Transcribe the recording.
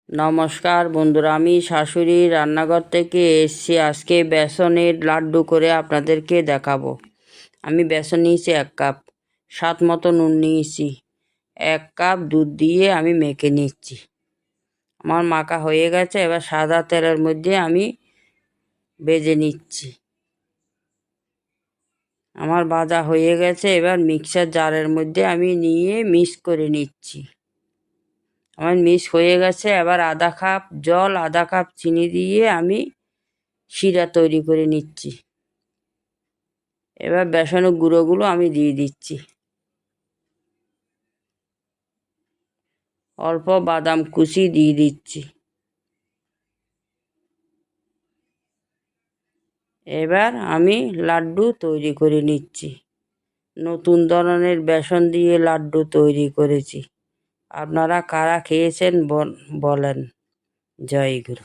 নমস্কার বন্ধুরা, আমি শাশুড়ি রান্নাঘর থেকে এসেছি। আজকে বেসনের লাড্ডু করে আপনাদেরকে দেখাবো। আমি বেসন নিয়েছি 1 কাপ, স্বাদ মতো নুন নিয়েছি, 1 কাপ দুধ দিয়ে আমি মেখে নিচ্ছি। আমার মাখা হয়ে গেছে, এবার সাদা তেলের মধ্যে আমি ভেজে নিচ্ছি। আমার ভাজা হয়ে গেছে, এবার মিক্সার জারের মধ্যে আমি নিয়ে মিক্স করে নিচ্ছি। আমার মিক্স হয়ে গেছে, এবার আধা কাপ জল, আধা কাপ চিনি দিয়ে আমি শিরা তৈরি করে নিচ্ছি। এবার বেসনের গুঁড়োগুলো আমি দিয়ে দিচ্ছি। অল্প বাদাম কুচি দিয়ে দিচ্ছি। এবার আমি লাড্ডু তৈরি করে নিচ্ছি। নতুন ধরনের বেসন দিয়ে লাড্ডু তৈরি করেছি। আপনারা কারা খেয়েছেন বলেন। জয় গুরু।